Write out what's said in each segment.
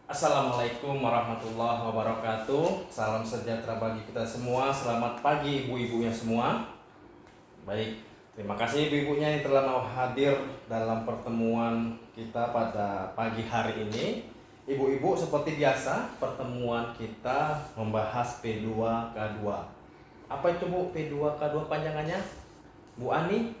Assalamualaikum warahmatullahi wabarakatuh. Salam sejahtera bagi kita semua. Selamat pagi ibu-ibunya semua. Baik, terima kasih ibu-ibunya yang telah mau hadir dalam pertemuan kita pada pagi hari ini. Ibu-ibu, seperti biasa, pertemuan kita membahas P2K2. Apa itu Bu P2K2 panjangannya? Bu Ani?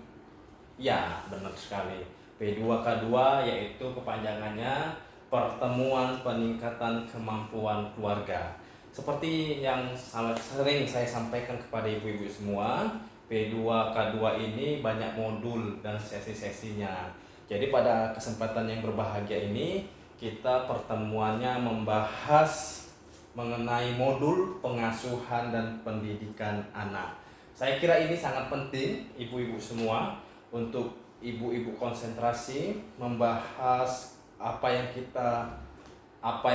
Ya, benar sekali. P2K2 yaitu kepanjangannya Pertemuan Peningkatan Kemampuan Keluarga. Seperti yang sangat sering saya sampaikan kepada ibu-ibu semua, P2K2 ini banyak modul dan sesi-sesinya. Jadi pada kesempatan yang berbahagia ini, kita pertemuannya membahas mengenai modul pengasuhan dan pendidikan anak. Saya kira ini sangat penting ibu-ibu semua untuk ibu-ibu konsentrasi membahas apa yang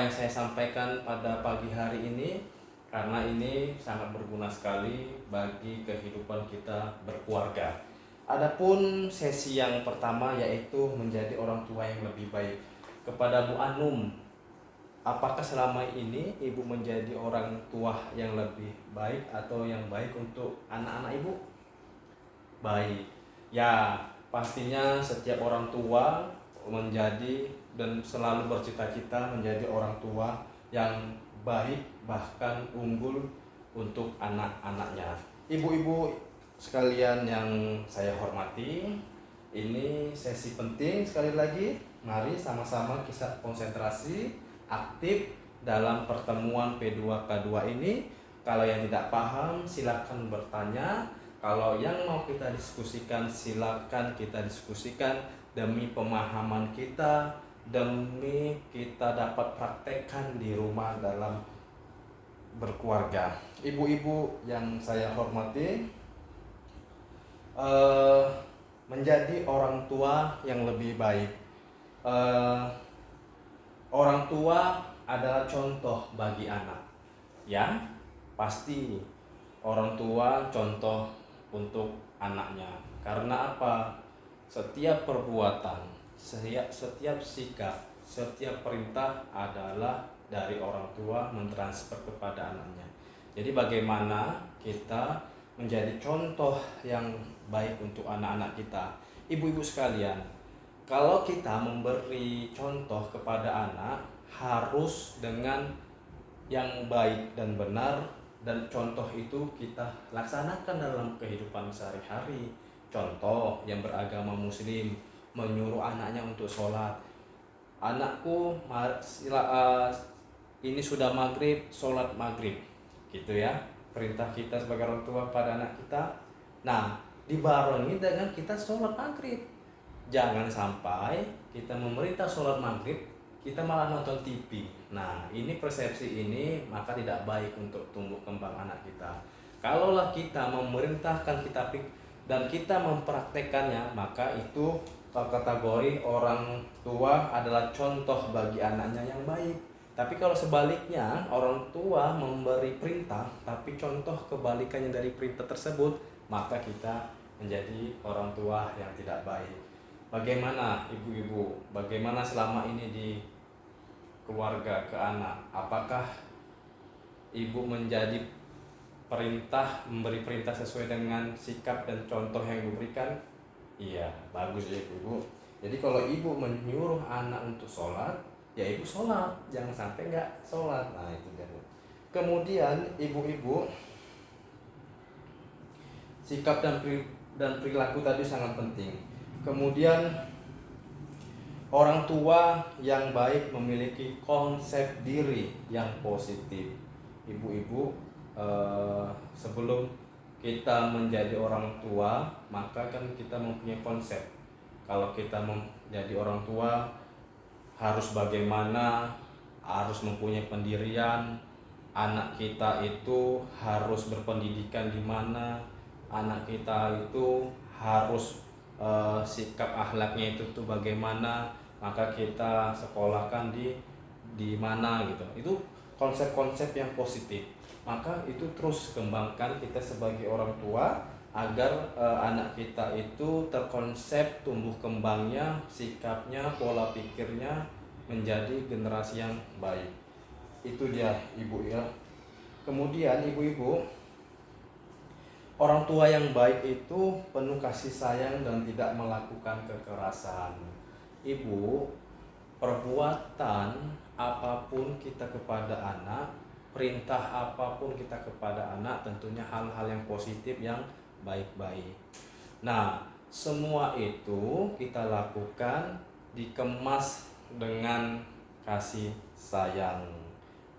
saya sampaikan pada pagi hari ini, karena ini sangat berguna sekali bagi kehidupan kita berkeluarga. Adapun sesi yang pertama yaitu menjadi orang tua yang lebih baik. Kepada Bu Anum, apakah selama ini ibu menjadi orang tua yang lebih baik atau yang baik untuk anak-anak ibu? Baik. Ya, pastinya setiap orang tua menjadi dan selalu bercita-cita menjadi orang tua yang baik, bahkan unggul untuk anak-anaknya. Ibu-ibu sekalian yang saya hormati, ini sesi penting sekali lagi. Mari sama-sama kita konsentrasi aktif dalam pertemuan P2K2 ini. Kalau yang tidak paham silakan bertanya. Kalau yang mau kita diskusikan, silakan kita diskusikan demi pemahaman kita, demi kita dapat praktekkan di rumah dalam berkeluarga. Ibu-ibu yang saya hormati, menjadi orang tua yang lebih baik. Orang tua adalah contoh bagi anak. Ya, pasti orang tua contoh untuk anaknya. Karena apa? Setiap perbuatan, setiap sikap, setiap perintah adalah dari orang tua mentransfer kepada anaknya. Jadi bagaimana kita menjadi contoh yang baik untuk anak-anak kita. Ibu-ibu sekalian, kalau kita memberi contoh kepada anak harus dengan yang baik dan benar, dan contoh itu kita laksanakan dalam kehidupan sehari-hari. Contoh yang beragama muslim menyuruh anaknya untuk sholat. Anakku, ini sudah maghrib, sholat maghrib, gitu ya. Perintah kita sebagai orang tua pada anak kita. Nah, dibarengi dengan kita sholat maghrib. Jangan sampai kita memerintah sholat maghrib, kita malah nonton TV. Nah, ini persepsi ini maka tidak baik untuk tumbuh kembang anak kita. Kalaulah kita memerintahkan kita dan kita mempraktekannya, maka itu kategori orang tua adalah contoh bagi anaknya yang baik. Tapi kalau sebaliknya, orang tua memberi perintah tapi contoh kebalikannya dari perintah tersebut, maka kita menjadi orang tua yang tidak baik. Bagaimana ibu-ibu? Bagaimana selama ini di keluarga ke anak? Apakah ibu memberi perintah sesuai dengan sikap dan contoh yang diberikan? Iya, bagus ya ibu. Jadi kalau ibu menyuruh anak untuk sholat, ya ibu sholat, jangan sampai nggak sholat. Nah itu dia. Kemudian ibu-ibu, sikap dan perilaku tadi sangat penting. Kemudian orang tua yang baik memiliki konsep diri yang positif. Ibu-ibu, sebelum kita menjadi orang tua, maka kan kita mempunyai konsep. Kalau kita menjadi orang tua, harus bagaimana, harus mempunyai pendirian. Anak kita itu harus berpendidikan di mana, anak kita itu harus sikap akhlaknya itu tuh bagaimana, maka kita sekolahkan di mana gitu. Itu konsep-konsep yang positif. Maka itu terus kembangkan kita sebagai orang tua agar anak kita itu terkonsep tumbuh kembangnya, sikapnya, pola pikirnya menjadi generasi yang baik. Itu dia ibu ya. Kemudian ibu-ibu, orang tua yang baik itu penuh kasih sayang dan tidak melakukan kekerasan. Ibu, perbuatan apapun kita kepada anak, perintah apapun kita kepada anak, tentunya hal-hal yang positif, yang baik-baik. Nah, semua itu kita lakukan dikemas dengan kasih sayang,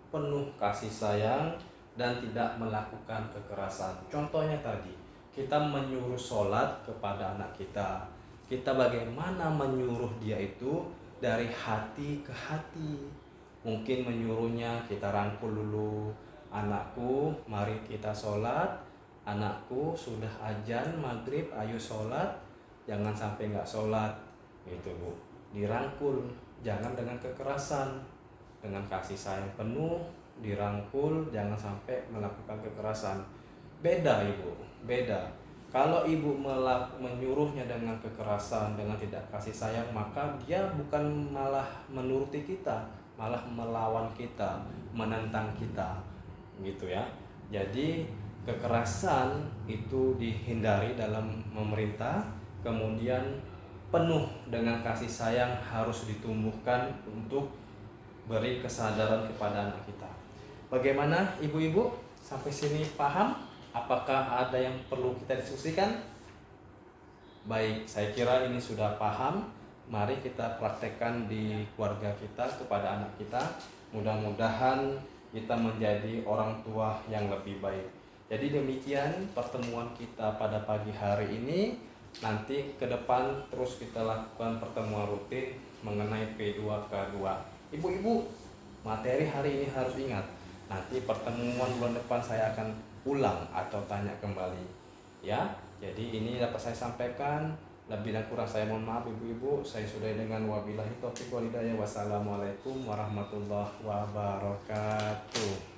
penuh kasih sayang dan tidak melakukan kekerasan. Contohnya tadi, kita menyuruh sholat kepada anak kita. Kita bagaimana menyuruh dia itu dari hati ke hati. Mungkin menyuruhnya kita rangkul dulu. Anakku, mari kita sholat. Anakku, sudah azan maghrib, ayo sholat. Jangan sampai nggak sholat. Gitu Bu. Dirangkul, jangan dengan kekerasan. Dengan kasih sayang penuh, dirangkul, jangan sampai melakukan kekerasan. Beda ibu, beda. Kalau ibu menyuruhnya dengan kekerasan, dengan tidak kasih sayang, maka dia bukan malah menuruti kita, malah melawan kita, menentang kita, gitu ya. Jadi kekerasan itu dihindari dalam memerintah. Kemudian penuh dengan kasih sayang harus ditumbuhkan untuk beri kesadaran kepada anak kita. Bagaimana ibu-ibu? Sampai sini paham? Apakah ada yang perlu kita diskusikan? Baik, saya kira ini sudah paham. Mari kita praktekkan di keluarga kita, kepada anak kita. Mudah-mudahan kita menjadi orang tua yang lebih baik. Jadi demikian pertemuan kita pada pagi hari ini. Nanti ke depan terus kita lakukan pertemuan rutin mengenai P2K2. Ibu-ibu, materi hari ini harus ingat. Nanti pertemuan bulan depan saya akan ulang atau tanya kembali. Ya, jadi ini dapat saya sampaikan. Lebih dan kurang saya mohon maaf ibu-ibu. Saya sudahi dengan wabillahi taufiq wal hidayah. Wassalamualaikum warahmatullahi wabarakatuh.